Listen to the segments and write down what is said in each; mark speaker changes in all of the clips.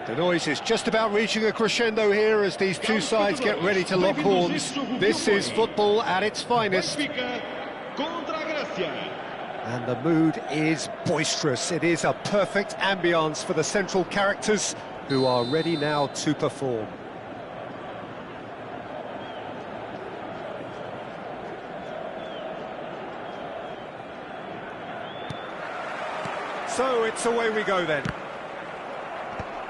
Speaker 1: The noise is just about reaching a crescendo here as these two sides get ready to lock horns. This is football at its finest. And the mood is boisterous. It is a perfect ambience for the central characters who are ready now to perform. So it's away we go then.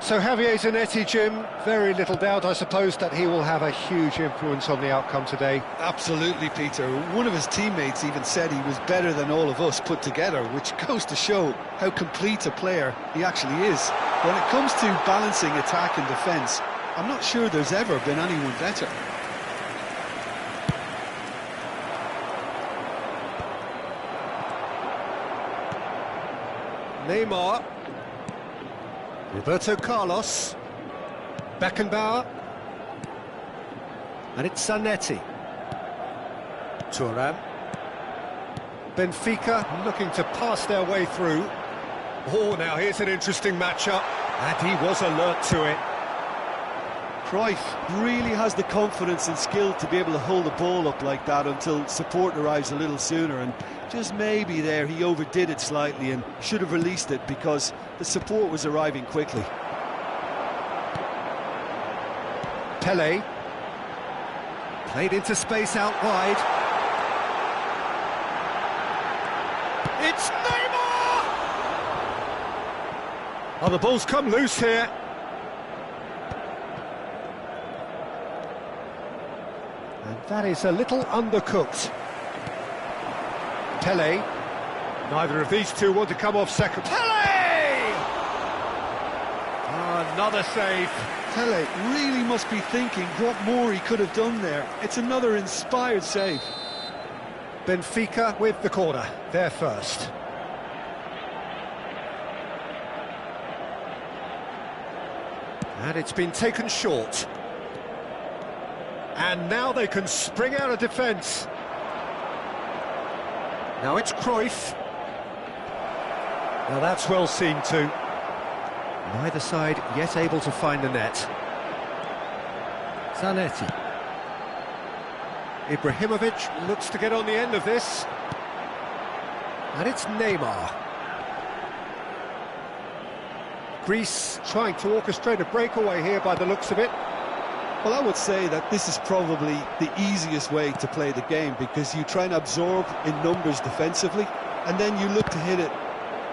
Speaker 1: So Javier Zanetti, Jim, very little doubt, I suppose, that he will have a huge influence on the outcome today.
Speaker 2: Absolutely, Peter. One of his teammates even said he was better than all of us put together, which goes to show how complete a player he actually is. When it comes to balancing attack and defence, I'm not sure there's ever been anyone better.
Speaker 1: Neymar. Roberto Carlos, Beckenbauer, and it's Zanetti. Thuram. Benfica looking to pass their way through. Oh, now here's an interesting matchup, and he was alert to it.
Speaker 2: Cruyff really has the confidence and skill to be able to hold the ball up like that until support arrives a little sooner, and just maybe there he overdid it slightly and should have released it because the support was arriving quickly.
Speaker 1: Pelé played into space out wide. It's Neymar! Oh, the ball's come loose here. And that is a little undercooked. Pelé. Neither of these two want to come off second. Pelé! Oh, another save.
Speaker 2: Pelé really must be thinking what more he could have done there. It's another inspired save.
Speaker 1: Benfica with the corner, they're first. And it's been taken short. And now they can spring out of defence. Now it's Cruyff. Now that's well seen too. Neither side yet able to find the net. Zanetti. Ibrahimovic looks to get on the end of this. And it's Neymar. Greece trying to orchestrate a breakaway here by the looks of it.
Speaker 2: Well, I would say that this is probably the easiest way to play the game because you try and absorb in numbers defensively and then you look to hit it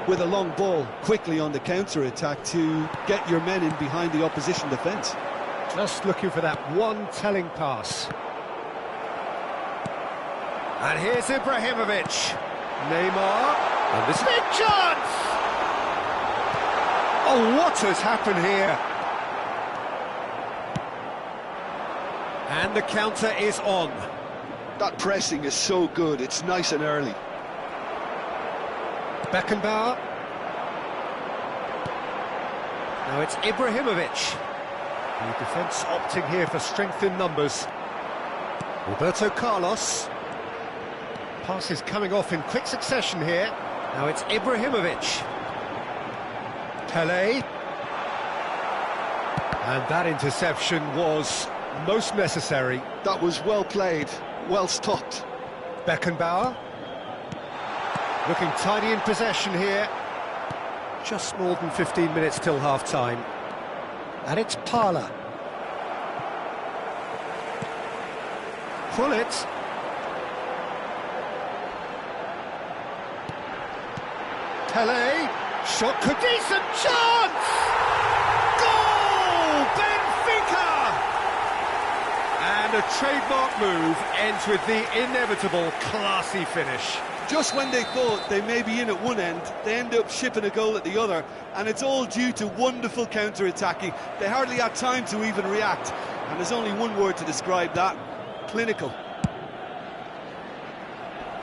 Speaker 2: with a long ball quickly on the counter-attack to get your men in behind the opposition defence.
Speaker 1: Just looking for that one telling pass. And here's Ibrahimovic. Neymar. And this big chance! Oh, what has happened here? And the counter is on.
Speaker 2: That pressing is so good, it's nice and early.
Speaker 1: Beckenbauer. Now it's Ibrahimovic. The defence opting here for strength in numbers. Roberto Carlos. Pass is coming off in quick succession here. Now it's Ibrahimovic. Pelé. And that interception was most necessary.
Speaker 2: That was well played, well stopped.
Speaker 1: Beckenbauer. Looking tidy in possession here. Just more than 15 minutes till half-time. And it's Parla. Pullet. Pelé. Shot, could decent chance! Goal! Benfica! And a trademark move ends with the inevitable classy finish.
Speaker 2: Just when they thought they may be in at one end, they end up shipping a goal at the other, and it's all due to wonderful counter-attacking. They hardly had time to even react, and there's only one word to describe that: clinical.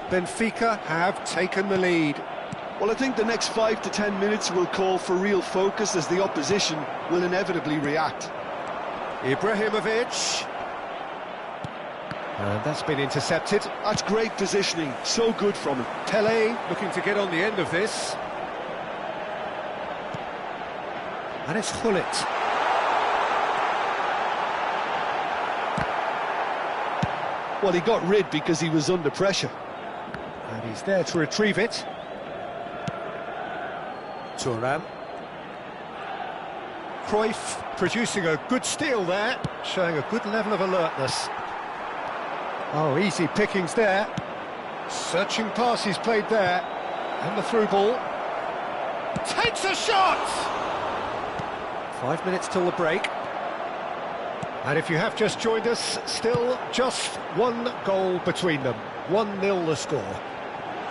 Speaker 1: Benfica have taken the lead.
Speaker 2: Well, I think the next 5 to 10 minutes will call for real focus, as the opposition will inevitably react.
Speaker 1: Ibrahimovic. And that's been intercepted.
Speaker 2: That's great positioning, so good from him.
Speaker 1: Pele looking to get on the end of this. And it's Hullet.
Speaker 2: Well, he got rid because he was under pressure.
Speaker 1: And he's there to retrieve it. Thuram. Cruyff producing a good steal there, showing a good level of alertness. Oh, easy pickings there. Searching pass he's played there. And the through ball. Takes a shot! 5 minutes till the break. And if you have just joined us, still just one goal between them. 1-0 the score.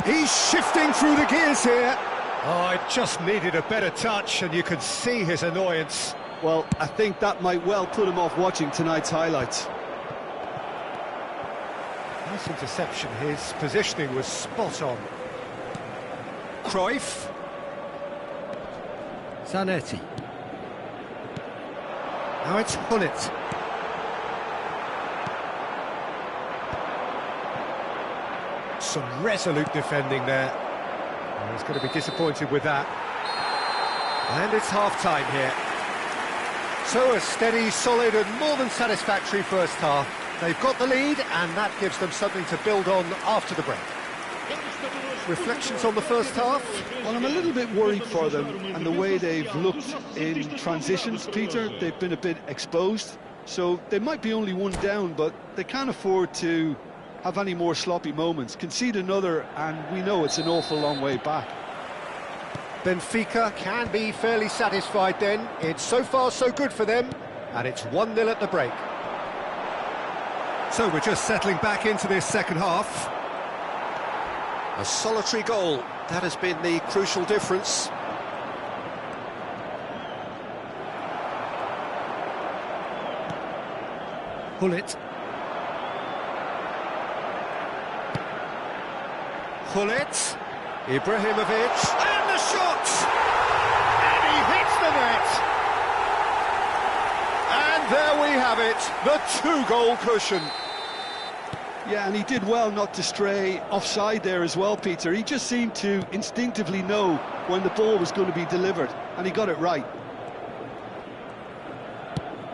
Speaker 1: He's shifting through the gears here. Oh, it just needed a better touch, and you could see his annoyance.
Speaker 2: Well, I think that might well put him off watching tonight's highlights.
Speaker 1: Nice interception, his positioning was spot on. Cruyff. Zanetti. Now it's Hullet. Some resolute defending there. Oh, he's going to be disappointed with that. And it's half-time here. So a steady, solid and more than satisfactory first half. They've got the lead, and that gives them something to build on after the break. Reflections on the first half?
Speaker 2: Well, I'm a little bit worried for them and the way they've looked in transitions, Peter. They've been a bit exposed, so they might be only one down, but they can't afford to have any more sloppy moments. Concede another, and we know it's an awful long way back.
Speaker 1: Benfica can be fairly satisfied then. It's so far so good for them, and it's 1-0 at the break. So we're just settling back into this second half. A solitary goal, that has been the crucial difference. Hullet. Hullet. Ibrahimovic. And the shot! And he hits the net! And there we have it, the two-goal cushion.
Speaker 2: Yeah, and he did well not to stray offside there as well, Peter. He just seemed to instinctively know when the ball was going to be delivered, and he got it right.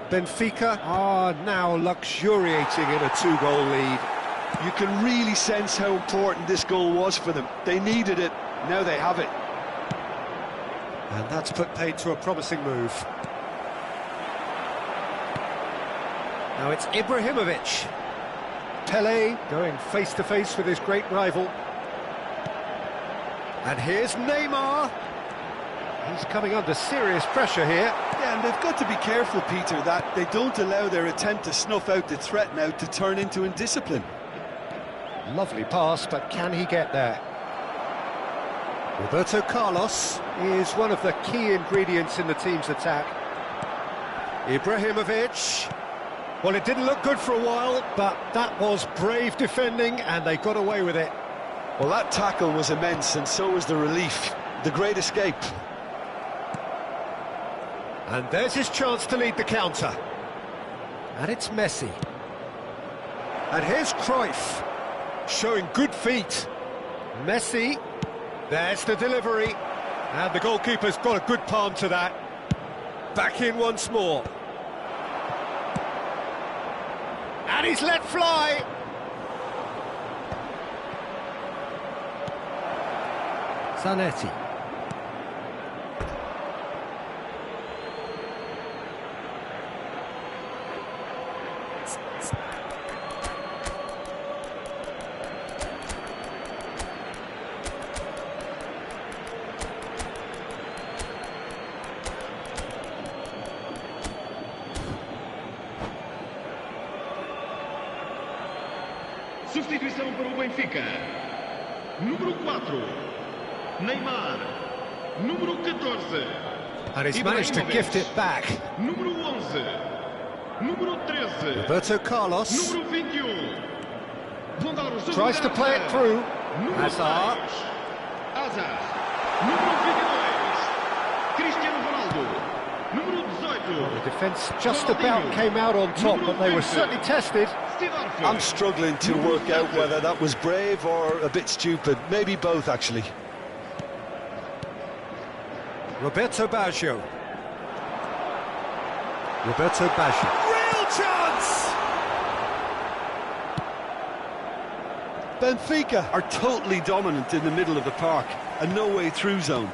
Speaker 1: Benfica are now luxuriating in a two-goal lead.
Speaker 2: You can really sense how important this goal was for them. They needed it, now they have it.
Speaker 1: And that's put paid to a promising move. Now it's Ibrahimovic. Pele going face-to-face with his great rival. And here's Neymar. He's coming under serious pressure here.
Speaker 2: Yeah, and they've got to be careful, Peter, that they don't allow their attempt to snuff out the threat now to turn into indiscipline.
Speaker 1: Lovely pass, but can he get there? Roberto Carlos is one of the key ingredients in the team's attack. Ibrahimovic. Well, it didn't look good for a while, but that was brave defending, and they got away with it.
Speaker 2: Well, that tackle was immense, and so was the relief. The great escape.
Speaker 1: And there's his chance to lead the counter. And it's Messi. And here's Cruyff, showing good feet. Messi, there's the delivery. And the goalkeeper's got a good palm to that. Back in once more. And he's let fly. Zanetti.
Speaker 3: Substituição para o Benfica. Número 4. Neymar. Número 14.
Speaker 1: And he's managed to gift it back.
Speaker 3: Número 11. Número 13.
Speaker 1: Roberto Carlos
Speaker 3: Número 21. Vão dar o seu
Speaker 1: tries to play it through.
Speaker 3: Número
Speaker 1: Hazard.
Speaker 3: 6. Hazard. Número 22. Cristiano Ronaldo. Número 18.
Speaker 1: The defence just about came out on top, but they were certainly tested.
Speaker 2: I'm struggling to work out whether that was brave or a bit stupid. Maybe both, actually.
Speaker 1: Roberto Baggio. Roberto Baggio. Real chance!
Speaker 2: Benfica are totally dominant in the middle of the park, and no way through zone.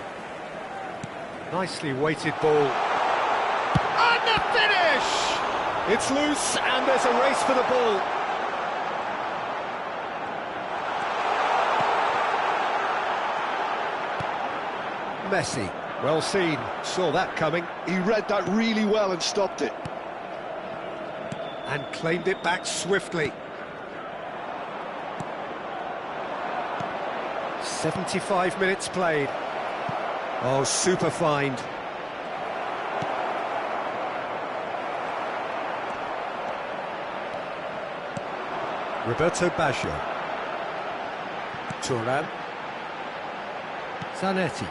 Speaker 1: Nicely weighted ball. And the finish! It's loose, and there's a race for the ball. Messi, well seen, saw that coming.
Speaker 2: He read that really well and stopped it.
Speaker 1: And claimed it back swiftly. 75 minutes played. Oh, super find. Roberto Baggio. Thuram. Zanetti.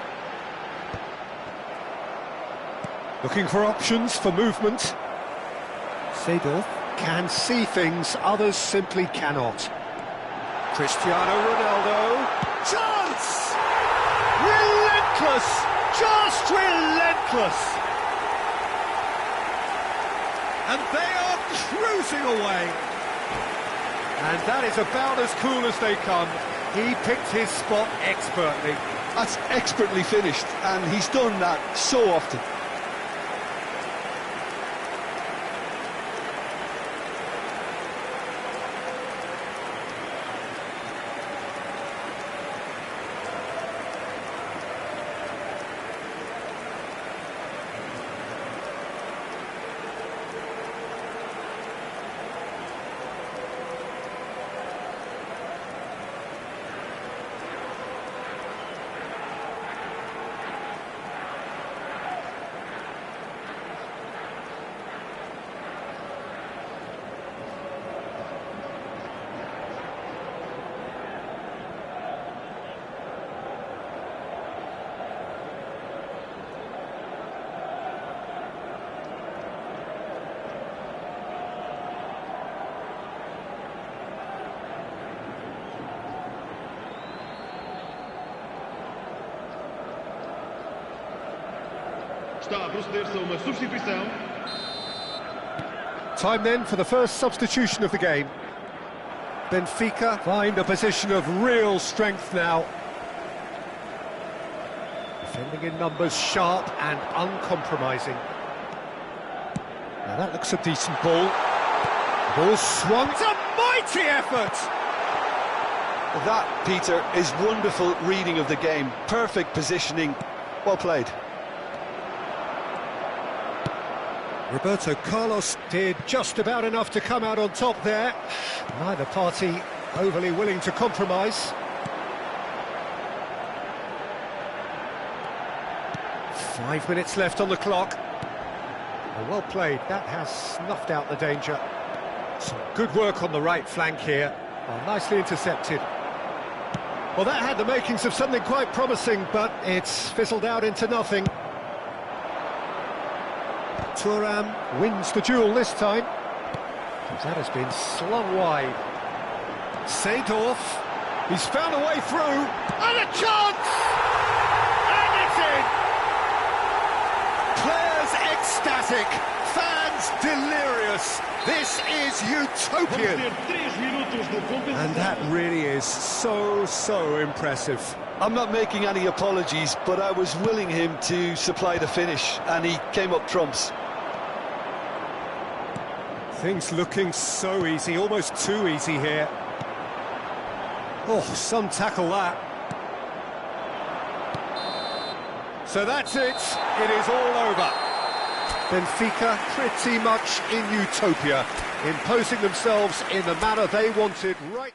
Speaker 1: Looking for options for movement. Seedorf can see things others simply cannot. Cristiano Ronaldo. Chance! Relentless! Just relentless! And they are cruising away. And that is about as cool as they come. He picked his spot expertly.
Speaker 2: That's expertly finished, and he's done that so often.
Speaker 3: Está a proceder-se a uma substituição.
Speaker 1: Time then for the first substitution of the game. Benfica find a position of real strength now. Defending in numbers, sharp and uncompromising. Now that looks a decent ball. Ball swung. It's a mighty effort!
Speaker 2: That, Peter, is wonderful reading of the game. Perfect positioning. Well played.
Speaker 1: Roberto Carlos did just about enough to come out on top there. Neither party overly willing to compromise. Five minutes left on the clock. Well played, that has snuffed out the danger. Some good work on the right flank here. Well, nicely intercepted. Well, that had the makings of something quite promising, but it's fizzled out into nothing. Thuram wins the duel this time. That has been slung wide. Seedorf, he's found a way through, and a chance! And it's in! Players ecstatic, fans delirious. This is utopian. And that really is so impressive.
Speaker 2: I'm not making any apologies, but I was willing him to supply the finish, and he came up trumps.
Speaker 1: Things looking so easy, almost too easy here. Oh, some tackle that. So that's it, it is all over. Benfica pretty much in utopia, imposing themselves in the manner they wanted right...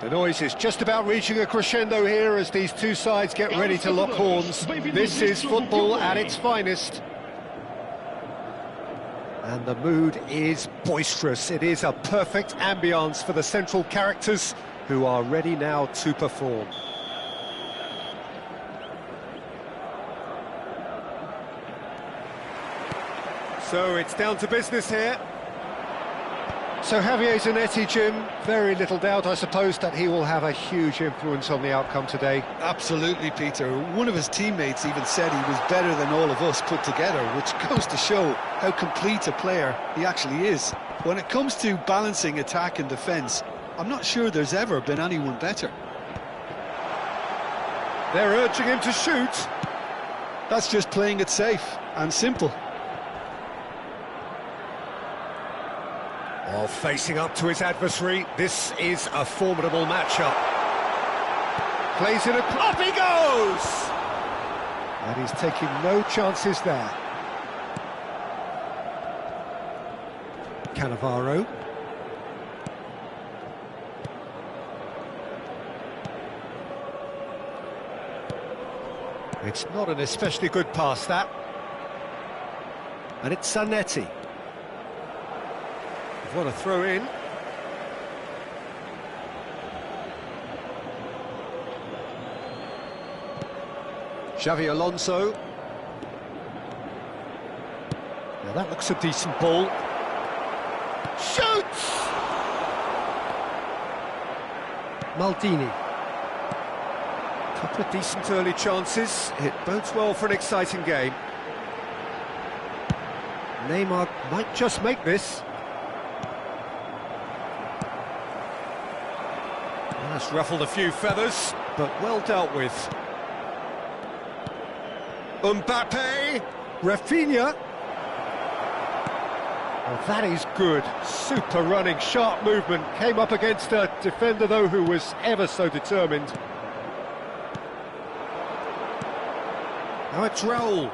Speaker 1: The noise is just about reaching a crescendo here as these two sides get ready to lock horns. This is football at its finest. And the mood is boisterous. It is a perfect ambience for the central characters who are ready now to perform. So it's down to business here. So Javier Zanetti, Jim, very little doubt, I suppose, that he will have a huge influence on the outcome today.
Speaker 2: Absolutely, Peter. One of his teammates even said he was better than all of us put together, which goes to show how complete a player he actually is. When it comes to balancing attack and defence, I'm not sure there's ever been anyone better.
Speaker 1: They're urging him to shoot.
Speaker 2: That's just playing it safe and simple.
Speaker 1: While facing up to his adversary, this is a formidable matchup. Plays it, up he goes! And he's taking no chances there. Cannavaro. It's not an especially good pass, that. And it's Zanetti. What a throw in. Xavi Alonso. Now that looks a decent ball. Shoots! Maldini. Couple of decent early chances. It bodes well for an exciting game. Neymar might just make this. That's ruffled a few feathers, but well dealt with. Mbappe, Rafinha. Oh, that is good. Super running, sharp movement. Came up against a defender, though, who was ever so determined. Now it's Raul.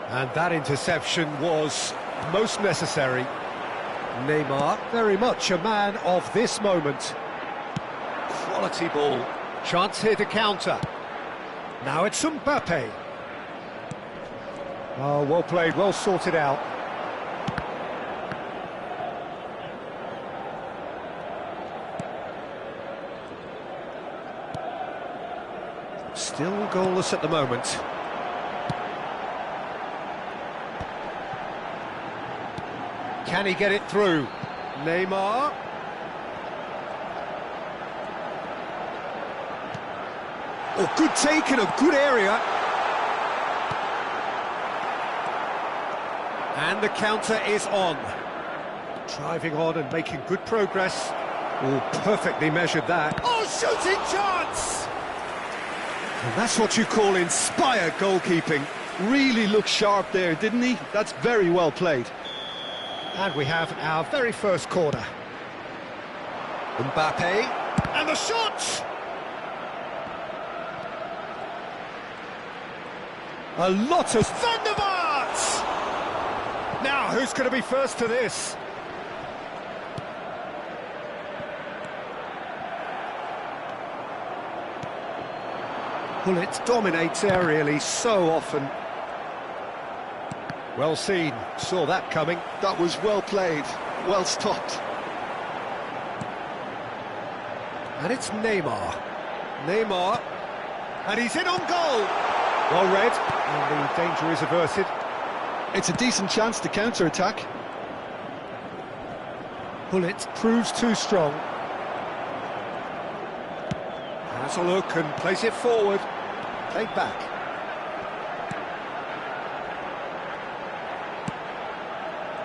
Speaker 1: And that interception was most necessary. Neymar, very much a man of this moment. Quality ball. Chance here to counter. Now it's Mbappe. Oh, well played, well sorted out. Still goalless at the moment. Can he get it through? Neymar. Oh, good take in a good area. And the counter is on. Driving on and making good progress. Oh, perfectly measured that. Oh, shooting chance! And that's what you call inspired goalkeeping.
Speaker 2: Really looked sharp there, didn't he? That's very well played.
Speaker 1: And we have our very first corner. Mbappe, and the shot! A lot of Van der Vaart! Now, who's going to be first to this? Bullet dominates aerially so often. Well seen, saw that coming.
Speaker 2: That was well played, well stopped.
Speaker 1: And it's Neymar. Neymar, and he's in on goal! Well read, and the danger is averted.
Speaker 2: It's a decent chance to counter-attack.
Speaker 1: Bullet proves too strong. Has a look and plays it forward. Played back.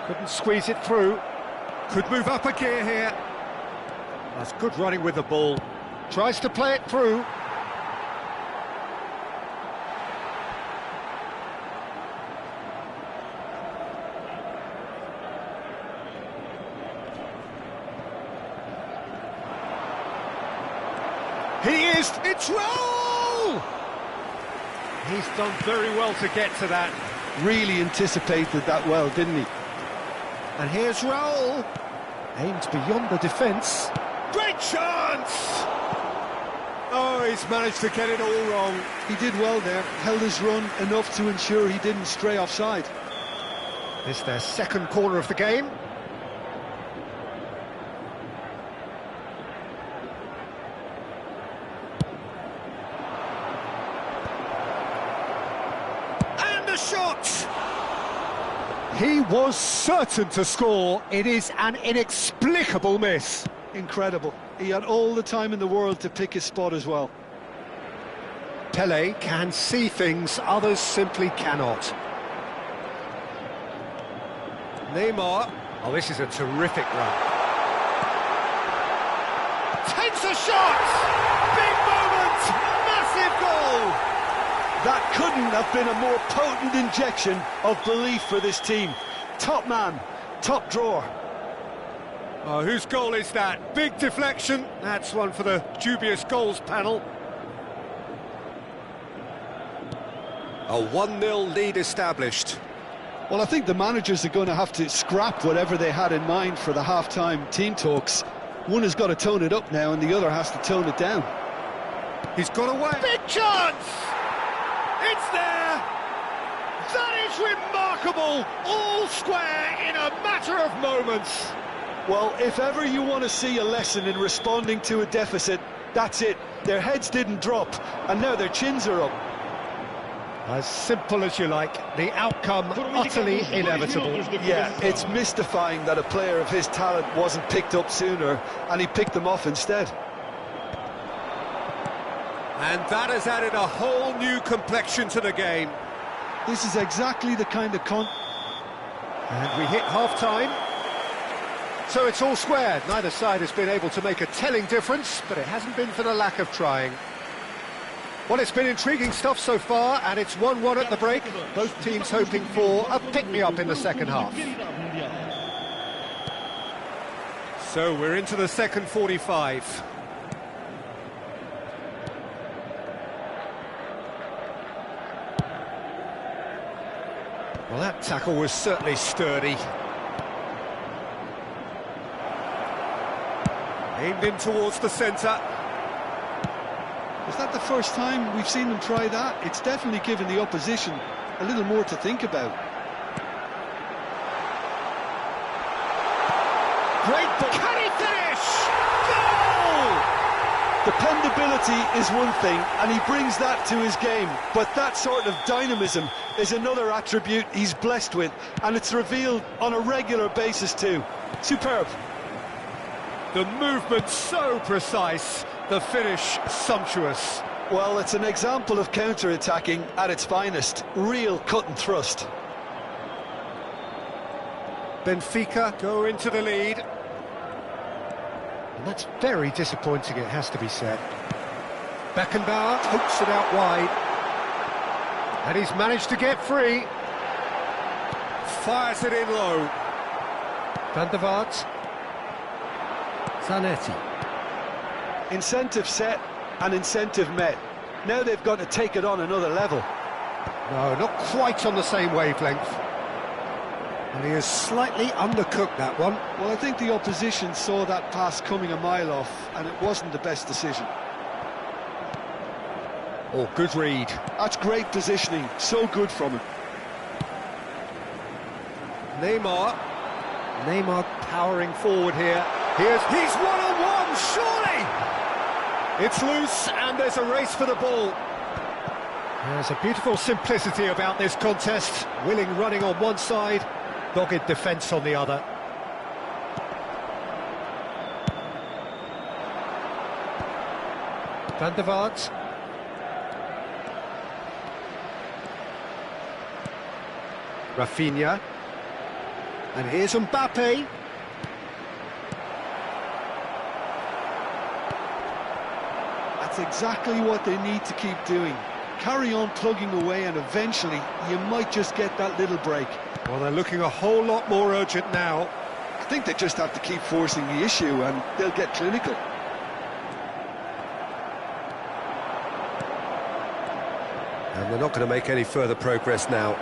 Speaker 1: Couldn't squeeze it through. Could move up a gear here. That's good running with the ball. Tries to play it through. He is, it's Raul! He's done very well to get to that.
Speaker 2: Really anticipated that well, didn't he?
Speaker 1: And here's Raul. Aimed beyond the defence. Great chance! Oh, he's managed to get it all wrong.
Speaker 2: He did well there, held his run enough to ensure he didn't stray offside.
Speaker 1: This is their second corner of the game. Shot! He was certain to score. It is an inexplicable miss.
Speaker 2: Incredible. He had all the time in the world to pick his spot as well.
Speaker 1: Pele can see things others simply cannot. Neymar. Oh, this is a terrific run. Takes a shot! Big moment! Massive goal!
Speaker 2: That couldn't have been a more potent injection of belief for this team. Top man, top drawer.
Speaker 1: Oh, whose goal is that? Big deflection. That's one for the dubious goals panel. A 1-0 lead established.
Speaker 2: Well, I think the managers are going to have to scrap whatever they had in mind for the half-time team talks. One has got to tone it up now and the other has to tone it down.
Speaker 1: He's got away. Big chance! It's there! That is remarkable! All square in a matter of moments.
Speaker 2: Well, if ever you want to see a lesson in responding to a deficit, that's it. Their heads didn't drop, and now their chins are up.
Speaker 1: As simple as you like, the outcome utterly inevitable.
Speaker 2: Yeah, it's mystifying that a player of his talent wasn't picked up sooner, and he picked them off instead.
Speaker 1: And that has added a whole new complexion to the game.
Speaker 2: This is exactly the kind of
Speaker 1: And we hit half-time. So it's all square. Neither side has been able to make a telling difference, but it hasn't been for the lack of trying. Well, it's been intriguing stuff so far, and it's 1-1 at the break. Both teams hoping for a pick-me-up in the second half. So we're into the second 45. Well, that tackle was certainly sturdy. Aimed in towards the centre.
Speaker 2: Is that the first time we've seen them try that? It's definitely given the opposition a little more to think about.
Speaker 1: Great ball. Can he finish? Goal!
Speaker 2: Dependability is one thing, and he brings that to his game, but that sort of dynamism is another attribute he's blessed with, and it's revealed on a regular basis too. Superb.
Speaker 1: The movement so precise, the finish sumptuous.
Speaker 2: Well, it's an example of counter-attacking at its finest. Real cut and thrust.
Speaker 1: Benfica go into the lead. And that's very disappointing, it has to be said. Beckenbauer hooks it out wide. And he's managed to get free. Fires it in low. Van der Vaart. Zanetti.
Speaker 2: Incentive set and incentive met. Now they've got to take it on another level.
Speaker 1: No, not quite on the same wavelength. And he has slightly undercooked that one.
Speaker 2: Well, I think the opposition saw that pass coming a mile off, and it wasn't the best decision.
Speaker 1: Oh, good read.
Speaker 2: That's great positioning, so good from him.
Speaker 1: Neymar powering forward here. He's one-on-one, surely! It's loose, and there's a race for the ball. There's a beautiful simplicity about this contest. Willing running on one side, dogged defence on the other. Van der Vaart. Rafinha. And here's Mbappe.
Speaker 2: That's exactly what they need to keep doing. Carry on plugging away, and eventually you might just get that little break.
Speaker 1: Well, they're looking a whole lot more urgent now.
Speaker 2: I think they just have to keep forcing the issue and they'll get clinical.
Speaker 1: And they're not going to make any further progress now.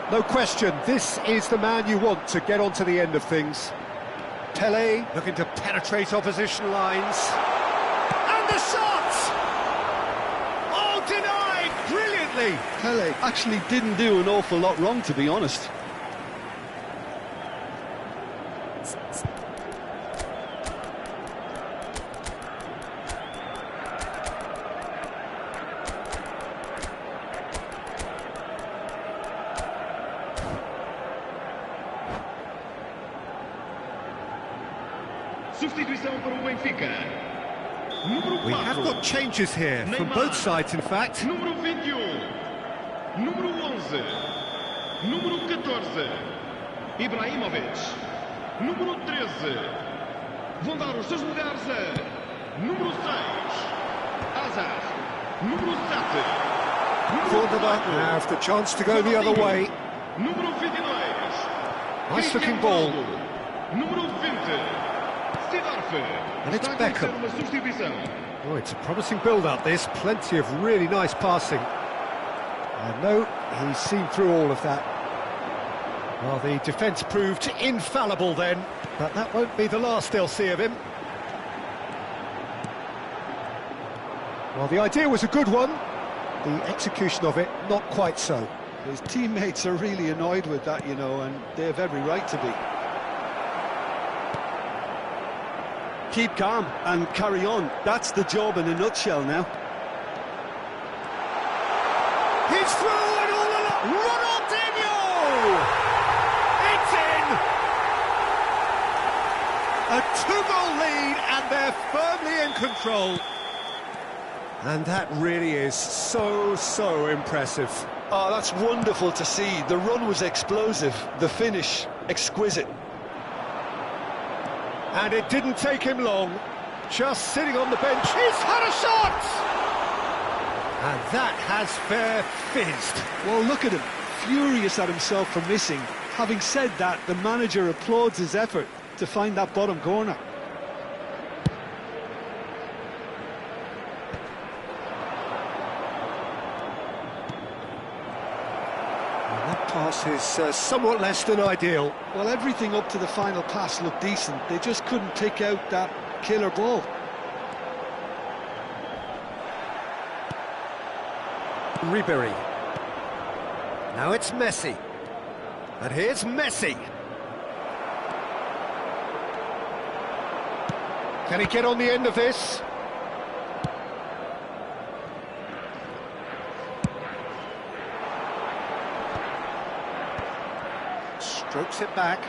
Speaker 1: No question, this is the man you want to get onto the end of things. Pele looking to penetrate opposition lines. And the shot! Oh, denied brilliantly!
Speaker 2: Pele actually didn't do an awful lot wrong, to be honest.
Speaker 3: Substituição para o Benfica. Número 4.
Speaker 1: We have got changes here, from both sides in fact.
Speaker 3: Número 21. Número 11. Número 14. Ibrahimovic. Número 13. Vão dar os seus lugares a número 6. Hazard. Número 7.
Speaker 1: Cordoba have the chance to go the other way.
Speaker 3: Número 22.
Speaker 1: Nice looking ball.
Speaker 3: Número 20.
Speaker 1: And it's Beckham. Oh, it's a promising build-up, this. Plenty of really nice passing. And no, he's seen through all of that. Well, the defence proved infallible then, but that won't be the last they'll see of him. Well, the idea was a good one. The execution of it, not quite so.
Speaker 2: His teammates are really annoyed with that, you know, and they have every right to be. Keep calm and carry on. That's the job in a nutshell now.
Speaker 1: He's through and all along. Ronaldinho! It's in! A 2-goal lead and they're firmly in control. And that really is so impressive.
Speaker 2: Oh, that's wonderful to see. The run was explosive. The finish, exquisite.
Speaker 1: And it didn't take him long. Just sitting on the bench, he's had a shot! And that has fair fizzed.
Speaker 2: Well, look at him, furious at himself for missing. Having said that, the manager applauds his effort to find that bottom corner.
Speaker 1: That pass is somewhat less than ideal.
Speaker 2: Well, everything up to the final pass looked decent. They just couldn't pick out that killer ball.
Speaker 1: Ribery. Now it's Messi. And here's Messi. Can he get on the end of this? Strokes it back.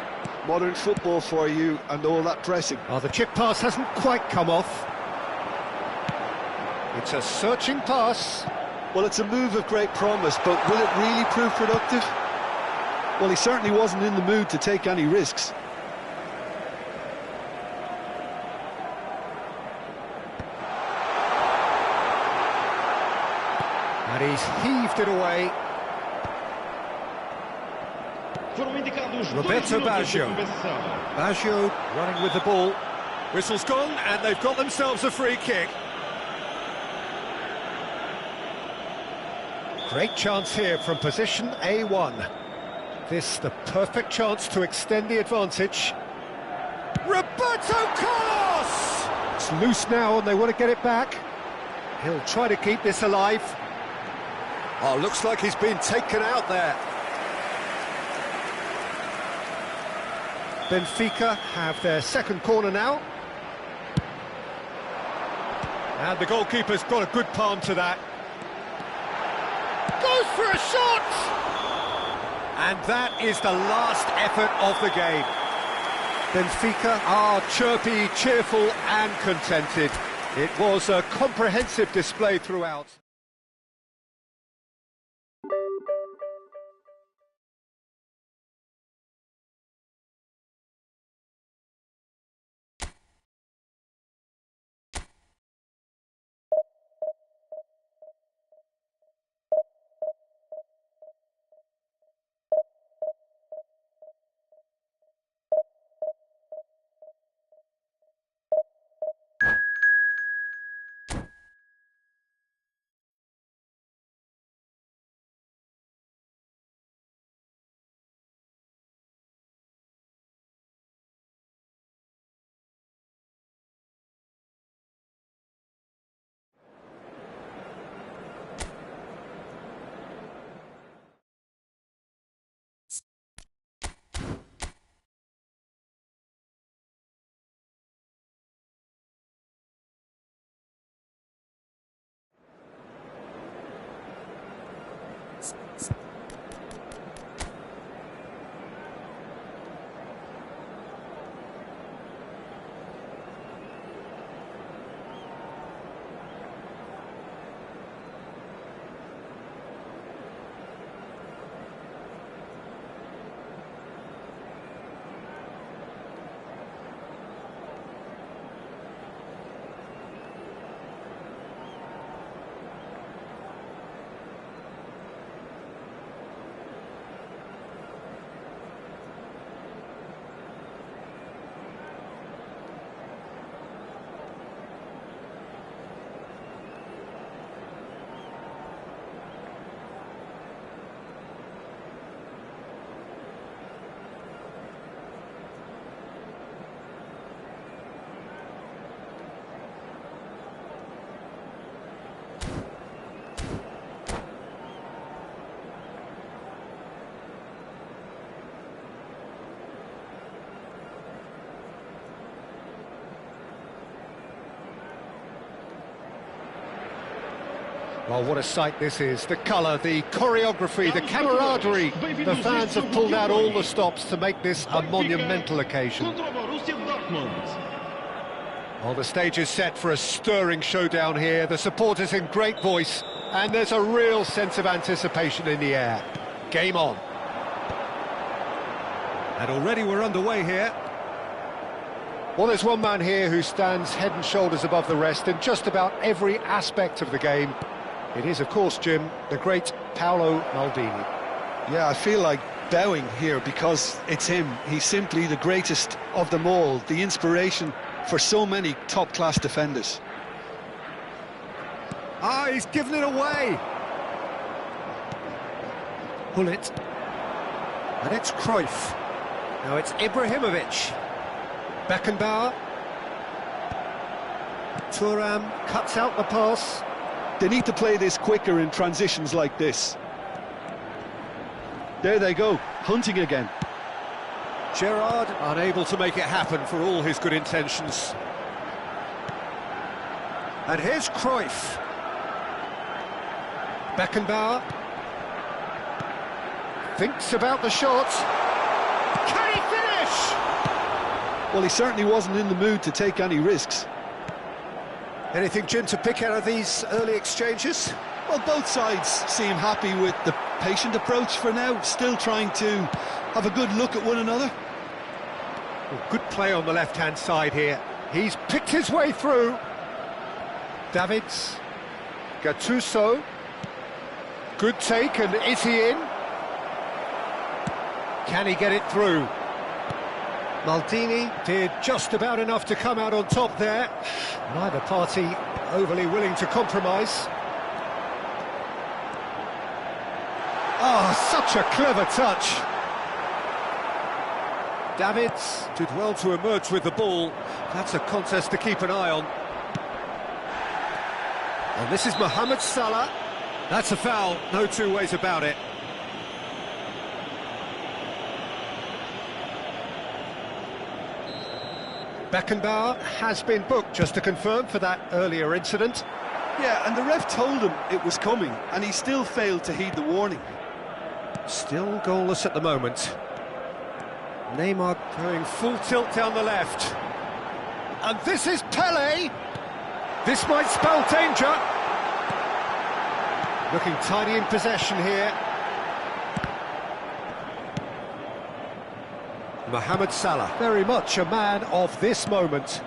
Speaker 2: Modern football for you and all that pressing.
Speaker 1: Oh, the chip pass hasn't quite come off. It's a searching pass.
Speaker 2: Well, it's a move of great promise, but will it really prove productive? Well, he certainly wasn't in the mood to take any risks.
Speaker 1: And he's heaved it away.
Speaker 3: Foram indicados 2
Speaker 1: Roberto
Speaker 3: minutos de
Speaker 1: Baggio.
Speaker 3: compensação.
Speaker 1: Baggio running with the ball. Whistle's gone, and they've got themselves a free kick. Great chance here from position A1. This the perfect chance to extend the advantage. Roberto Carlos! It's loose now and they want to get it back. He'll try to keep this alive. Oh, looks like he's been taken out there. Benfica have their second corner now. And the goalkeeper's got a good palm to that. Goes for a shot! And that is the last effort of the game. Benfica are chirpy, cheerful and contented. It was a comprehensive display throughout. Well, what a sight this is. The colour, the choreography, the camaraderie. The fans have pulled out all the stops to make this a monumental occasion. Well, the stage is set for a stirring showdown here. The supporters in great voice, and there's a real sense of anticipation in the air. Game on. And already we're underway here. Well, there's one man here who stands head and shoulders above the rest in just about every aspect of the game. It is, of course, Jim, the great Paolo Maldini.
Speaker 2: Yeah, I feel like bowing here because it's him. He's simply the greatest of them all, the inspiration for so many top-class defenders.
Speaker 1: Ah, he's given it away. Pull it. And it's Cruyff. Now it's Ibrahimovic. Beckenbauer. Thuram cuts out the pass.
Speaker 2: They need to play this quicker in transitions like this. There they go, hunting again.
Speaker 1: Gerrard unable to make it happen for all his good intentions. And here's Cruyff. Beckenbauer. Thinks about the shot. Can he finish?
Speaker 2: Well, he certainly wasn't in the mood to take any risks.
Speaker 1: Anything, Jim, to pick out of these early exchanges?
Speaker 2: Well, both sides seem happy with the patient approach for now, still trying to have a good look at one another.
Speaker 1: Well, good play on the left-hand side here. He's picked his way through. Davids. Gattuso. Good take, and is he in? Can he get it through? Maldini did just about enough to come out on top there. Neither party overly willing to compromise. Oh, such a clever touch. Davids did well to emerge with the ball. That's a contest to keep an eye on. And this is Mohamed Salah. That's a foul, no two ways about it. Beckenbauer has been booked, just to confirm, for that earlier incident.
Speaker 2: Yeah, and the ref told him it was coming, and he still failed to heed the warning.
Speaker 1: Still goalless at the moment. Neymar going full tilt down the left. And this is Pele! This might spell danger. Looking tidy in possession here. Mohamed Salah, very much a man of this moment.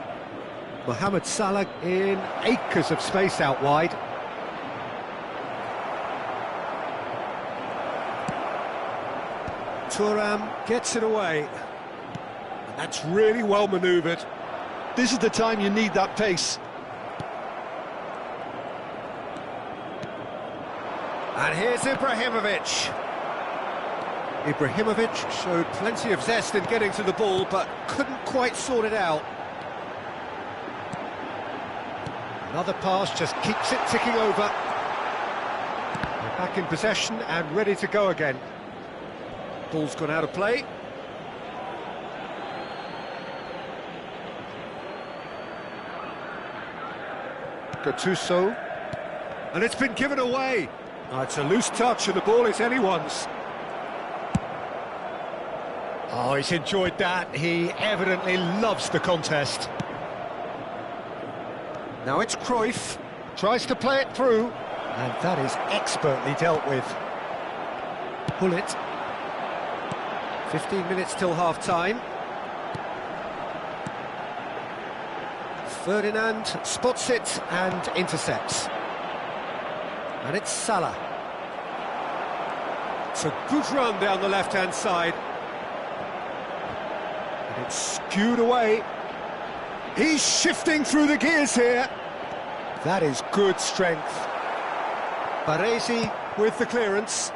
Speaker 1: Mohamed Salah in acres of space out wide. Thuram gets it away. And that's really well manoeuvred.
Speaker 2: This is the time you need that pace.
Speaker 1: And here's Ibrahimovic. Ibrahimovic showed plenty of zest in getting to the ball, but couldn't quite sort it out. Another pass just keeps it ticking over. They're back in possession and ready to go again. Ball's gone out of play. Gattuso. And it's been given away. Oh, it's a loose touch and the ball is anyone's. Oh, he's enjoyed that. He evidently loves the contest. Now it's Cruyff. Tries to play it through. And that is expertly dealt with. Pull it. 15 minutes till half-time. Ferdinand spots it and intercepts. And it's Salah. It's a good run down the left-hand side. And it's skewed away. He's shifting through the gears here. That is good strength. Baresi with the clearance.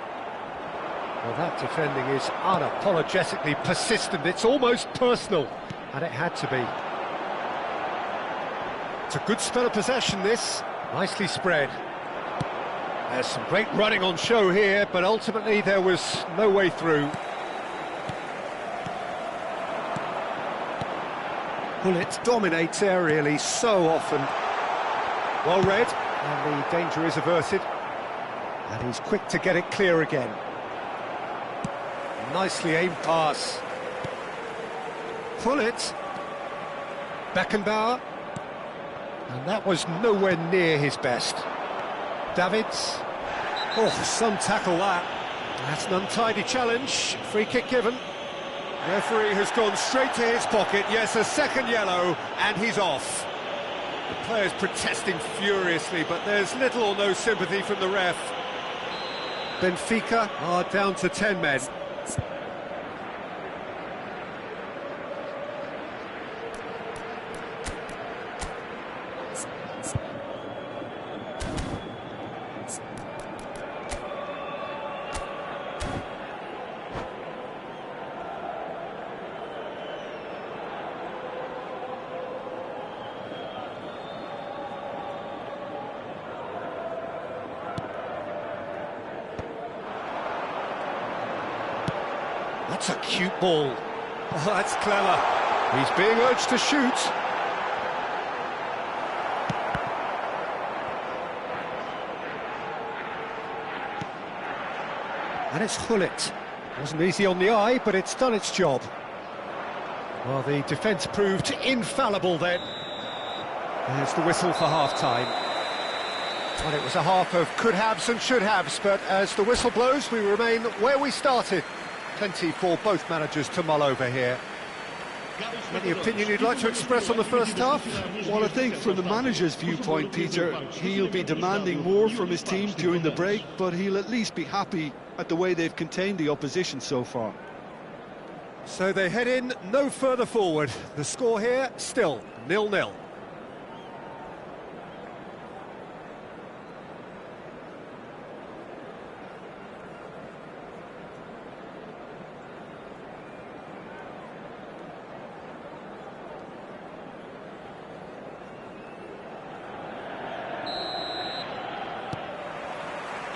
Speaker 1: Well, that defending is unapologetically persistent. It's almost personal, and it had to be. It's a good spell of possession, this. Nicely spread. There's some great running on show here, but ultimately there was no way through. Bullet dominates aerially so often. Well read, and the danger is averted. And he's quick to get it clear again. Nicely aimed pass. Pull it. Beckenbauer. And that was nowhere near his best. Davids. Oh, some tackle that. That's an untidy challenge. Free kick given. Referee has gone straight to his pocket. Yes, a second yellow, and he's off. The players protesting furiously, but there's little or no sympathy from the ref. Benfica are down to 10 men. That's a cute ball. Oh, that's clever. He's being urged to shoot. And it's Hullet. Wasn't easy on the eye, but it's done its job. Well, the defence proved infallible then. There's the whistle for half-time. Well, it was a half of could-haves and should-haves, but as the whistle blows, we remain where we started. Plenty for both managers to mull over here. Any opinion you'd like to express on the first half?
Speaker 2: Well, I think from the manager's viewpoint, Peter, he'll be demanding more from his team during the break, but he'll at least be happy at the way they've contained the opposition so far.
Speaker 1: So they head in no further forward. The score here, still 0-0.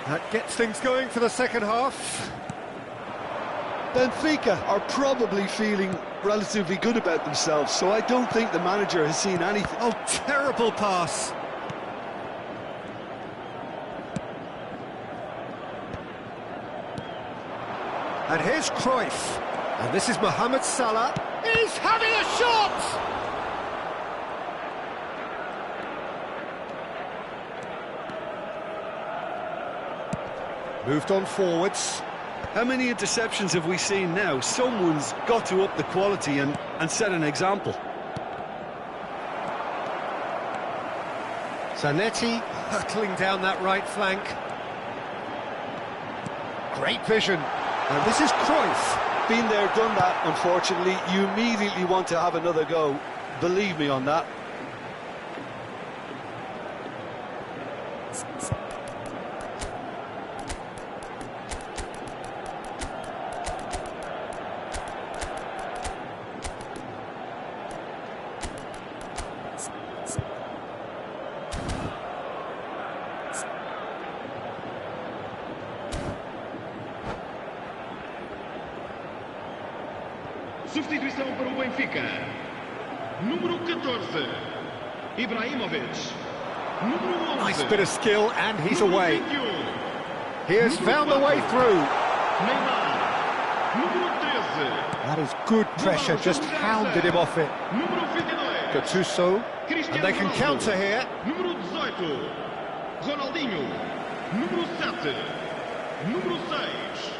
Speaker 1: That gets things going for the second half.
Speaker 2: Benfica are probably feeling relatively good about themselves, so I don't think the manager has seen anything.
Speaker 1: Oh, terrible pass. And here's Cruyff. And this is Mohamed Salah. He's having a shot! Moved on forwards.
Speaker 2: How many interceptions have we seen now? Someone's got to up the quality and set an example.
Speaker 1: Zanetti hurtling down that right flank. Great vision. And this is Cruyff.
Speaker 2: Been there, done that, unfortunately. You immediately want to have another go. Believe me on that.
Speaker 3: Substituição para o Benfica. Número 14, Ibrahimovic. Número 11.
Speaker 1: Nice bit of skill, and he's away.
Speaker 3: 21.
Speaker 1: He has found the way through.
Speaker 3: Neymar. Número 13.
Speaker 1: That is good pressure, just hounded him off it.
Speaker 3: Número 22.
Speaker 1: Gattuso, and they can counter here.
Speaker 3: Número 18. Ronaldinho. Número 7. Número 6.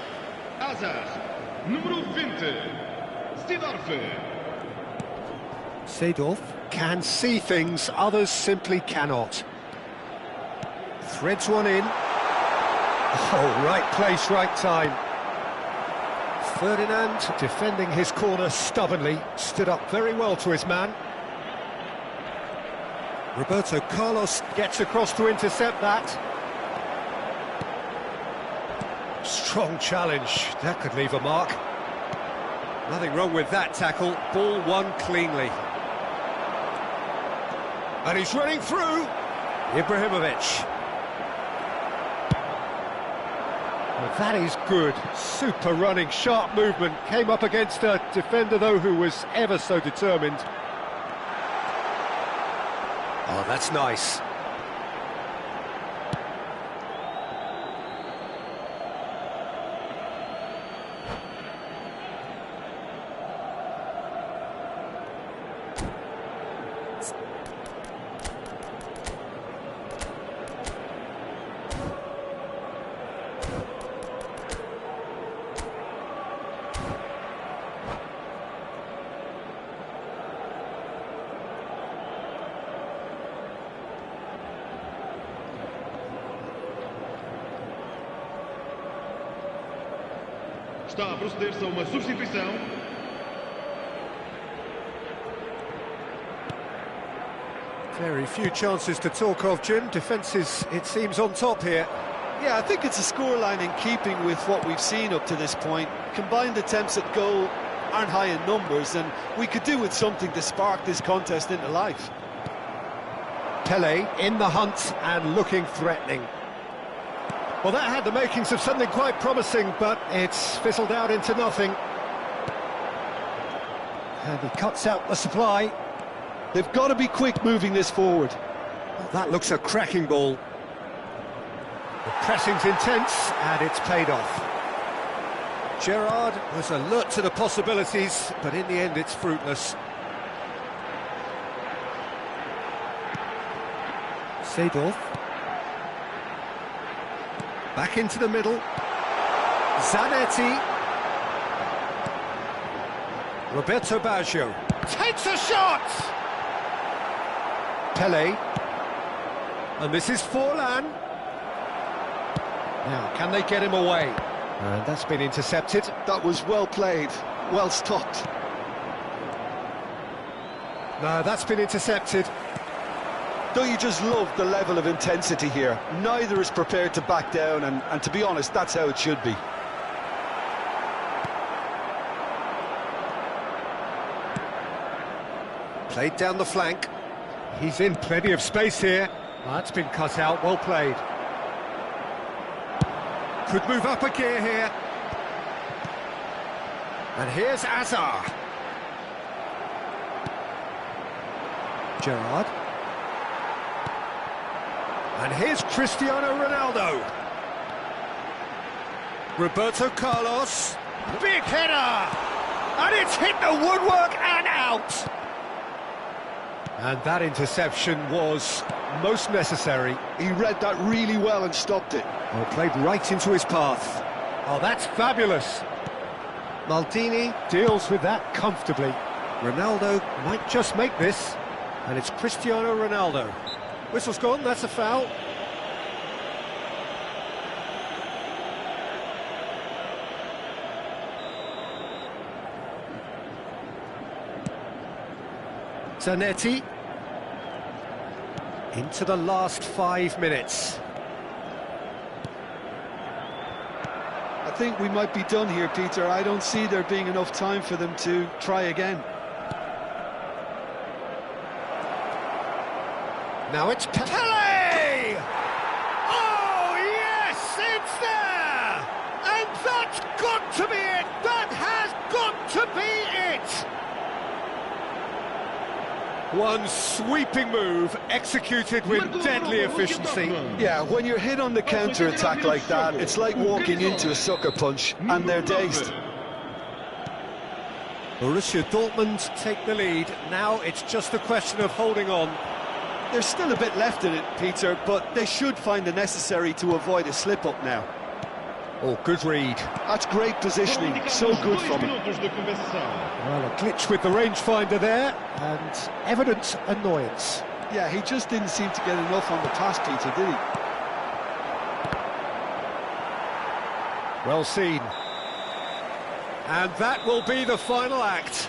Speaker 3: Hazard. Número 20.
Speaker 1: Seedorf can see things others simply cannot. Threads one in. Oh, right place, right time. Ferdinand, defending his corner stubbornly, stood up very well to his man. Roberto Carlos gets across to intercept that. Strong challenge, that could leave a mark. Nothing wrong with that tackle, ball won cleanly. And he's running through. Ibrahimovic. Well, that is good. Super running, sharp movement. Came up against a defender, though, who was ever so determined. Oh, that's nice.
Speaker 3: Está a proceder-se a uma substituição.
Speaker 1: Very few chances to talk of, Jim. Defence is, it seems, on top here.
Speaker 2: Yeah, I think it's a scoreline in keeping with what we've seen up to this point. Combined attempts at goal aren't high in numbers, and we could do with something to spark this contest into life.
Speaker 1: Pele in the hunt and looking threatening. Well, that had the makings of something quite promising, but it's fizzled out into nothing. And he cuts out the supply.
Speaker 2: They've got to be quick moving this forward.
Speaker 1: Well, that looks a cracking ball. The pressing's intense, and it's paid off. Gerrard was alert to the possibilities, but in the end it's fruitless. Seedorf. Back into the middle. Zanetti. Roberto Baggio. Takes a shot! Pele. And this is Forlan. Now, can they get him away? And that's been intercepted.
Speaker 2: That was well played, well stopped.
Speaker 1: No, that's been intercepted.
Speaker 2: Don't you just love the level of intensity here? Neither is prepared to back down, and to be honest, that's how it should be.
Speaker 1: Played down the flank. He's in plenty of space here. That's been cut out, well played. Could move up a gear here. And here's Azar. Gerrard. And here's Cristiano Ronaldo. Roberto Carlos. Big header! And it's hit the woodwork and out! And that interception was most necessary.
Speaker 2: He read that really well and stopped it.
Speaker 1: Oh, played right into his path. Oh, that's fabulous. Maldini deals with that comfortably. Ronaldo might just make this. And it's Cristiano Ronaldo. Whistle's gone, that's a foul. Zanetti. Into the last 5 minutes.
Speaker 2: I think we might be done here, Peter. I don't see there being enough time for them to try again.
Speaker 1: Now it's Pele! Oh, yes, it's there! And that's got to be it! That has got to be it! One sweeping move, executed with deadly efficiency.
Speaker 2: Yeah, when you're hit on the counter-attack like that, it's like walking into a sucker punch, and they're dazed.
Speaker 1: Borussia Dortmund take the lead. Now it's just a question of holding on.
Speaker 2: There's still a bit left in it, Peter, but they should find the necessary to avoid a slip-up now.
Speaker 1: Oh, good read.
Speaker 2: That's great positioning, so good from him.
Speaker 1: Well, a glitch with the rangefinder there, and evident annoyance.
Speaker 2: Yeah, he just didn't seem to get enough on the pass, Peter, did he?
Speaker 1: Well seen. And that will be the final act.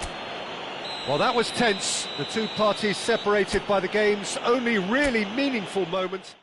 Speaker 1: Well, that was tense. The two parties separated by the game's only really meaningful moment.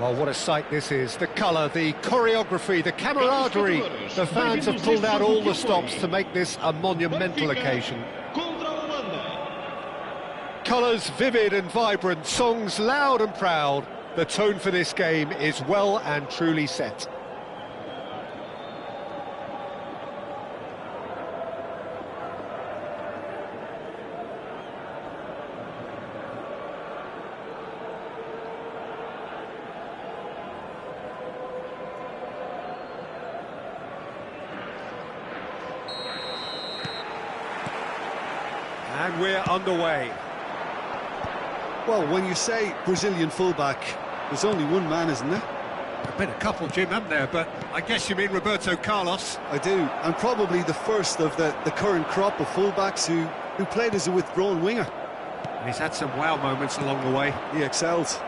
Speaker 1: Well, what a sight this is. The colour, the choreography, the camaraderie. The fans have pulled out all the stops to make this a monumental occasion. Colours vivid and vibrant, songs loud and proud. The tone for this game is well and truly set. And we're underway.
Speaker 2: Well, when you say Brazilian fullback, there's only one man, isn't there?
Speaker 1: There've been a couple, Jim, haven't there? But I guess you mean Roberto Carlos.
Speaker 2: I do, and probably the first of the current crop of fullbacks who played as a withdrawn winger.
Speaker 1: And he's had some wow moments along the way.
Speaker 2: He excels.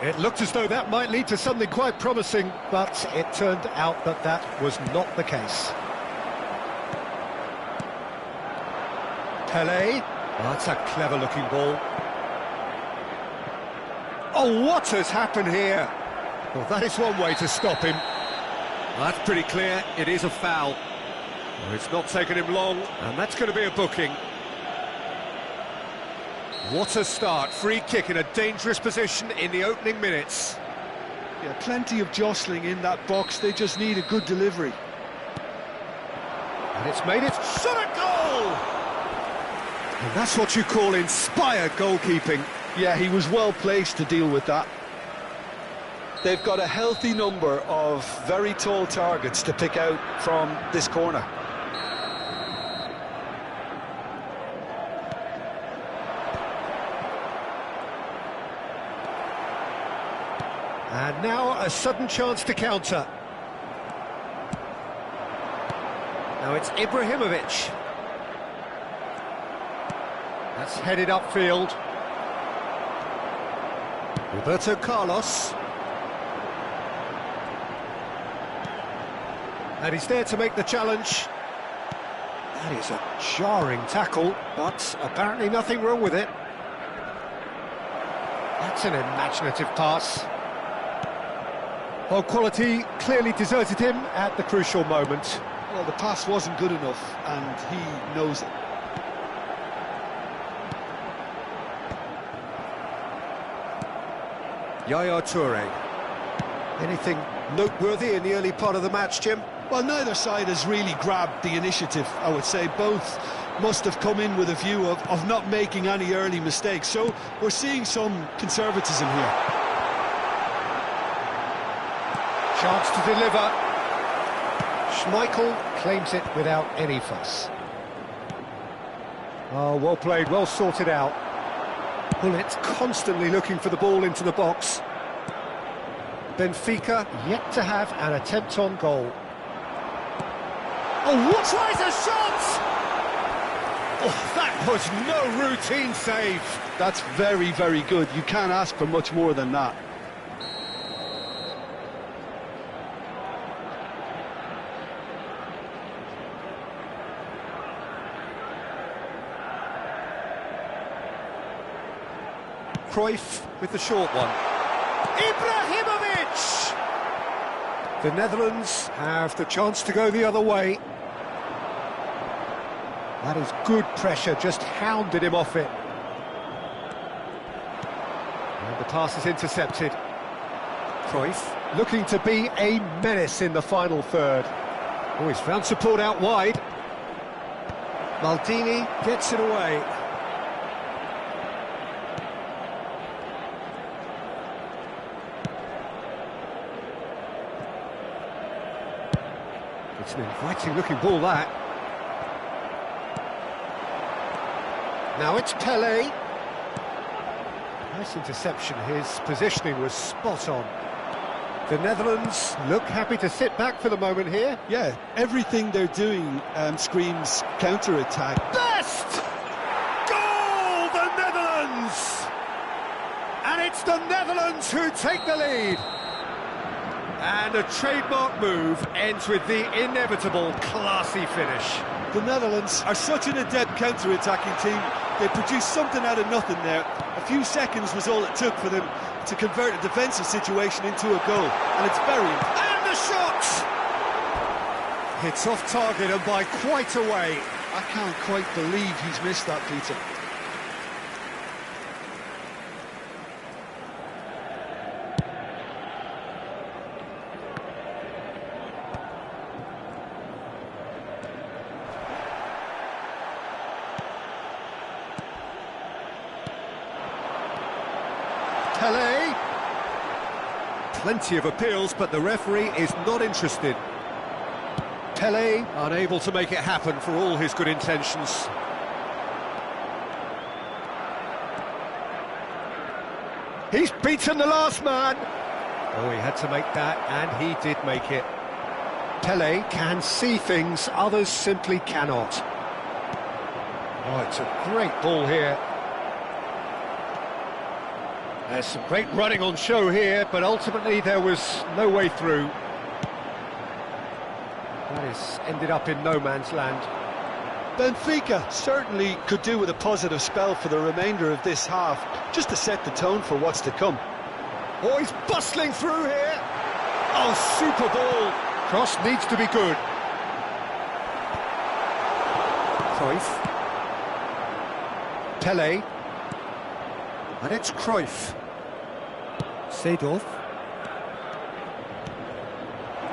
Speaker 1: It looked as though that might lead to something quite promising, but it turned out that that was not the case. Pelé. Oh, that's a clever-looking ball. Oh, what has happened here? Well, that is one way to stop him. Well, that's pretty clear. It is a foul. Well, it's not taken him long, and that's going to be a booking. What a start. Free kick in a dangerous position in the opening minutes.
Speaker 2: Yeah, plenty of jostling in that box. They just need a good delivery.
Speaker 1: And it's made it. Shot a goal! And that's what you call inspired goalkeeping.
Speaker 2: Yeah, he was well placed to deal with that. They've got a healthy number of very tall targets to pick out from this corner.
Speaker 1: And now a sudden chance to counter. Now it's Ibrahimovic. That's headed upfield. Roberto Carlos. And he's there to make the challenge. That is a jarring tackle, but apparently nothing wrong with it. That's an imaginative pass. Well, quality clearly deserted him at the crucial moment.
Speaker 2: Well, the pass wasn't good enough, and he knows it.
Speaker 1: Yaya Toure. Anything noteworthy in the early part of the match, Jim?
Speaker 2: Well, neither side has really grabbed the initiative, I would say. Both must have come in with a view of not making any early mistakes. So we're seeing some conservatism here.
Speaker 1: Chance to deliver. Schmeichel claims it without any fuss. Oh, well played, well sorted out. Bullets constantly looking for the ball into the box. Benfica yet to have an attempt on goal. Oh, what tries a shot! Oh, that was no routine save.
Speaker 2: That's very, very good. You can't ask for much more than that.
Speaker 1: Cruyff with the short one. Ibrahimovic! The Netherlands have the chance to go the other way. That is good pressure, just hounded him off it. And the pass is intercepted. Cruyff looking to be a menace in the final third. Oh, he's found support out wide. Maldini gets it away. It's an inviting-looking ball, that. Now it's Pelé. Nice interception. His positioning was spot on. The Netherlands look happy to sit back for the moment here.
Speaker 2: Yeah, everything they're doing screams counter-attack.
Speaker 1: Best! Goal, the Netherlands! And it's the Netherlands who take the lead. And a trademark move ends with the inevitable classy finish.
Speaker 2: The Netherlands are such an adept counter-attacking team. They produced something out of nothing there. A few seconds was all it took for them to convert a defensive situation into a goal, and it's very important.
Speaker 1: And the shot! It's off target and by quite a way.
Speaker 2: I can't quite believe he's missed that, Peter.
Speaker 1: Pele. Plenty of appeals, but the referee is not interested. Pele unable to make it happen for all his good intentions. He's beaten the last man. Oh, he had to make that, and he did make it. Pele can see things others simply cannot. Oh, it's a great ball here. There's some great running on show here, but ultimately there was no way through. That is ended up in no man's land.
Speaker 2: Benfica certainly could do with a positive spell for the remainder of this half, just to set the tone for what's to come.
Speaker 1: Oh, he's bustling through here. Oh, super ball. Cross needs to be good. Cruyff. Pele. And it's Cruyff. Seedorf.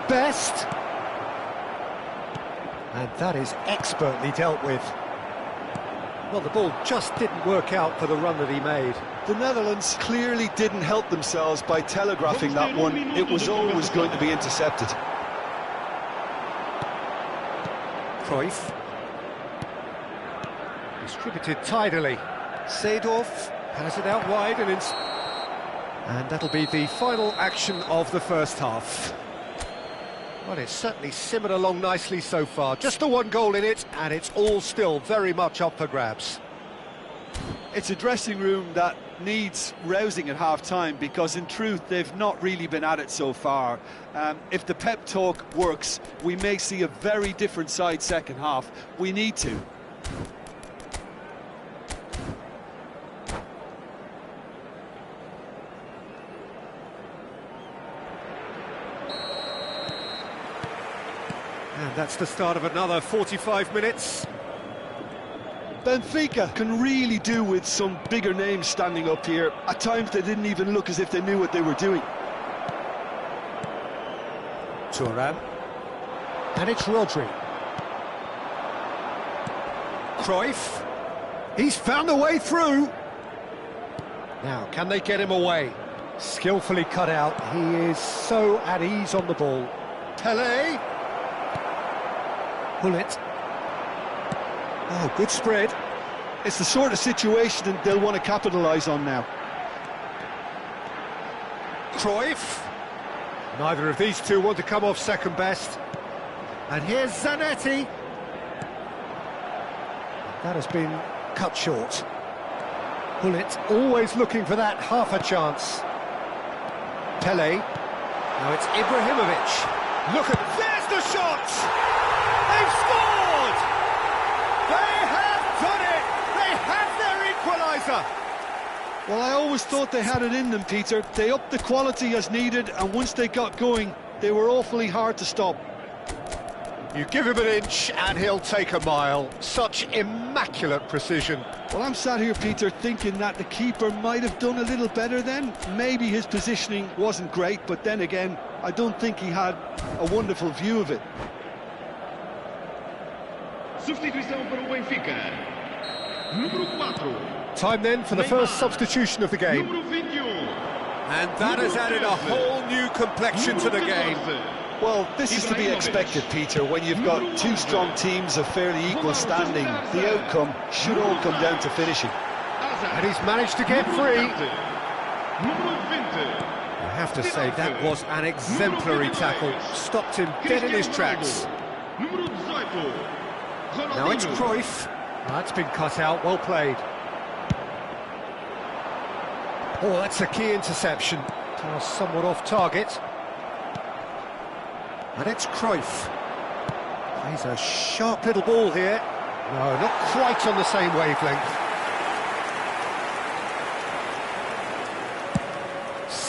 Speaker 1: Best. And that is expertly dealt with. Well, the ball just didn't work out for the run that he made.
Speaker 2: The Netherlands clearly didn't help themselves by telegraphing that one. It was always going to be intercepted.
Speaker 1: Cruyff. Distributed tidily. Seedorf has it out wide and that'll be the final action of the first half. Well, it's certainly simmered along nicely so far. Just the one goal in it, and it's all still very much up for grabs.
Speaker 2: It's a dressing room that needs rousing at half-time, because in truth they've not really been at it so far. If the pep talk works, we may see a very different side second half. We need to.
Speaker 1: And that's the start of another 45 minutes.
Speaker 2: Benfica can really do with some bigger names standing up here. At times they didn't even look as if they knew what they were doing.
Speaker 1: Thuram. And it's Rodri. Cruyff. He's found a way through. Now, can they get him away? Skillfully cut out. He is so at ease on the ball. Pele. Pull it. Oh, good spread.
Speaker 2: It's the sort of situation that they'll want to capitalise on now.
Speaker 1: Cruyff. Neither of these two want to come off second best. And here's Zanetti. That has been cut short. Pull it, always looking for that half a chance. Pele. Now it's Ibrahimovic. Look at, there's the shot! They've scored! They have done it! They have their equaliser!
Speaker 2: Well, I always thought they had it in them, Peter. They upped the quality as needed, and once they got going, they were awfully hard to stop.
Speaker 1: You give him an inch and he'll take a mile. Such immaculate precision.
Speaker 2: Well, I'm sat here, Peter, thinking that the keeper might have done a little better then. Maybe his positioning wasn't great, but then again, I don't think he had a wonderful view of it.
Speaker 3: Substituição para o Benfica. Número 4.
Speaker 1: Time then for the first substitution of the game.
Speaker 3: Número 21.
Speaker 1: And that has added a whole new complexion to the game.
Speaker 2: Well, this is to be expected, Peter, when you've got two strong teams of fairly equal standing. The outcome should all come down to finishing.
Speaker 1: And he's managed to get free.
Speaker 3: Número 20.
Speaker 1: I have to say, that was an exemplary tackle. Stopped him dead in his tracks.
Speaker 3: Número 18.
Speaker 1: Now it's Cruyff. That's been cut out, well played. Oh, that's a key interception. Somewhat off target. And it's Cruyff. Plays a sharp little ball here. No, not quite on the same wavelength.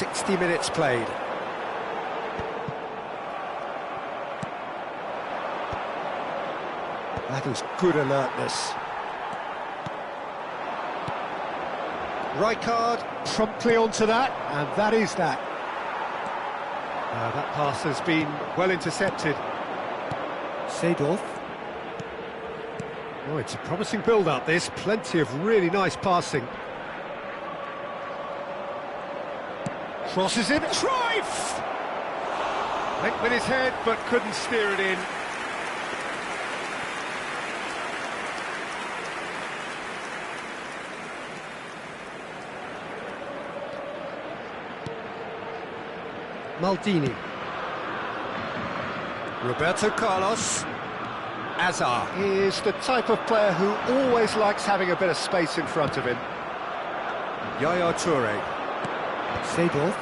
Speaker 1: 60 minutes played. That is good alertness. Rijkaard promptly onto that, and that is that. That pass has been well intercepted. Seedorf. Oh, it's a promising build-up, this. Plenty of really nice passing. Crosses it. Cruyff! Went with his head, but couldn't steer it in. Maldini. Roberto Carlos. Azar. He is the type of player who always likes having a bit of space in front of him. Yaya Toure. Seedorf.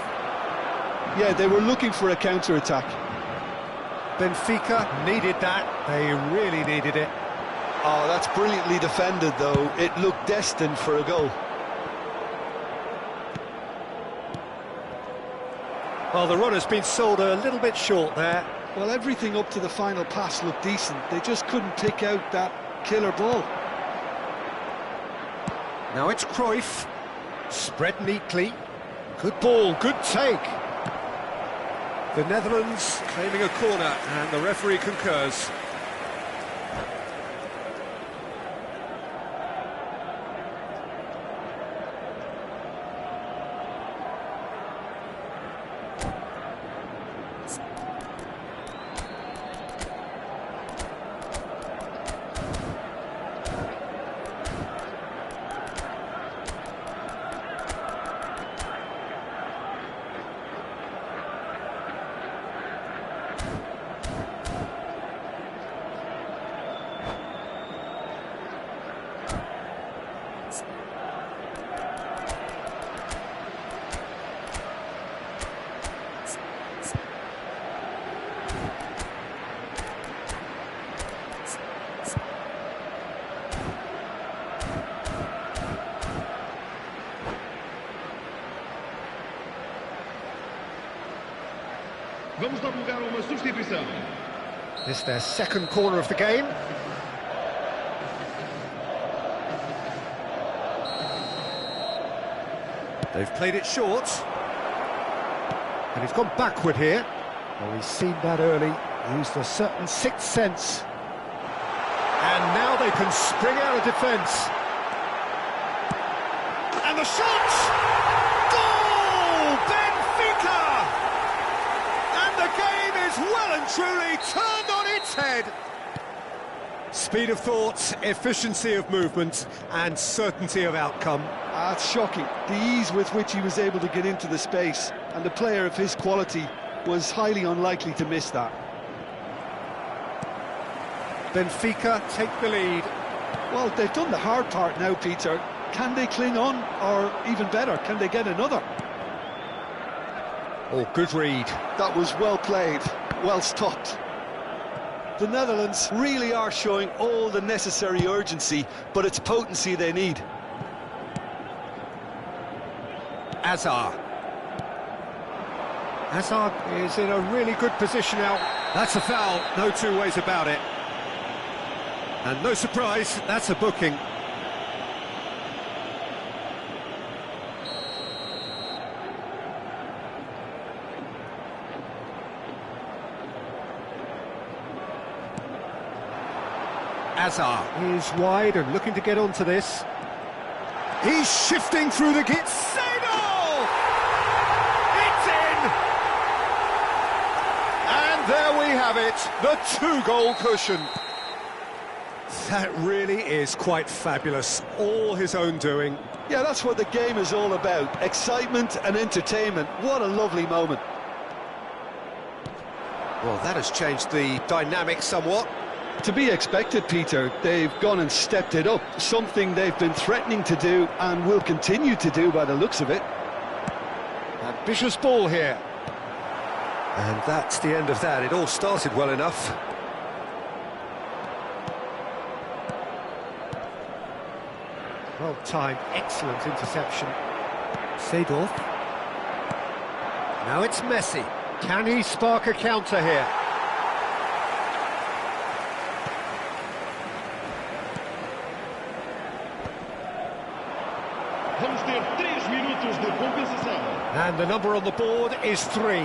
Speaker 2: Yeah, they were looking for a counter-attack.
Speaker 1: Benfica needed that. They really needed it.
Speaker 2: Oh, that's brilliantly defended, though. It looked destined for a goal.
Speaker 1: Well, the run has been sold a little bit short there.
Speaker 2: Well, everything up to the final pass looked decent. They just couldn't pick out that killer ball.
Speaker 1: Now it's Cruyff. Spread neatly. Good ball, good take. The Netherlands claiming a corner, and the referee concurs.
Speaker 3: Vamos dar lugar a uma substituição.
Speaker 1: This is their second corner of the game. They've played it short. And he's gone backward here. Well, he's seen that early, used a certain sixth sense. And now they can spring out of defence. And the shot! Goal! Benfica! And the game is well and truly turned on its head. Speed of thought, efficiency of movement, and certainty of outcome.
Speaker 2: That's shocking. The ease with which he was able to get into the space, and a player of his quality was highly unlikely to miss that.
Speaker 1: Benfica take the lead.
Speaker 2: Well, they've done the hard part now, Peter. Can they cling on, or even better, can they get another?
Speaker 1: Oh, good read.
Speaker 2: That was well played, well stopped. The Netherlands really are showing all the necessary urgency, but it's potency they need.
Speaker 1: Azar. Hazard is in a really good position now. That's a foul, no two ways about it. And no surprise, that's a booking. Azar is wide and looking to get onto this. He's shifting through the kit. There we have it, the two-goal cushion. That really is quite fabulous, all his own doing.
Speaker 2: Yeah, that's what the game is all about, excitement and entertainment. What a lovely moment.
Speaker 1: Well, that has changed the dynamic somewhat.
Speaker 2: To be expected, Peter. They've gone and stepped it up, something they've been threatening to do and will continue to do by the looks of it.
Speaker 1: Ambitious ball here. And that's the end of that. It all started well enough. Well timed, excellent interception. Seedorf. Now it's Messi. Can he spark a counter here?
Speaker 3: Vamos ter 3 minutos de compensação.
Speaker 1: And the number on the board is 3.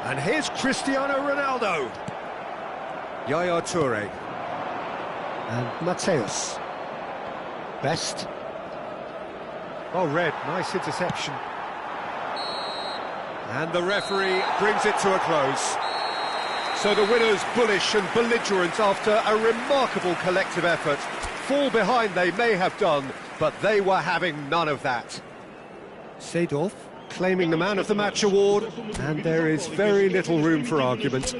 Speaker 1: And here's Cristiano Ronaldo. Yaya Toure. And Mateus. Best. Oh, red, nice interception. And the referee brings it to a close. So the winners bullish and belligerent after a remarkable collective effort. Fall behind they may have done, but they were having none of that. Seedorf claiming the Man of the Match award, and there is very little room for argument.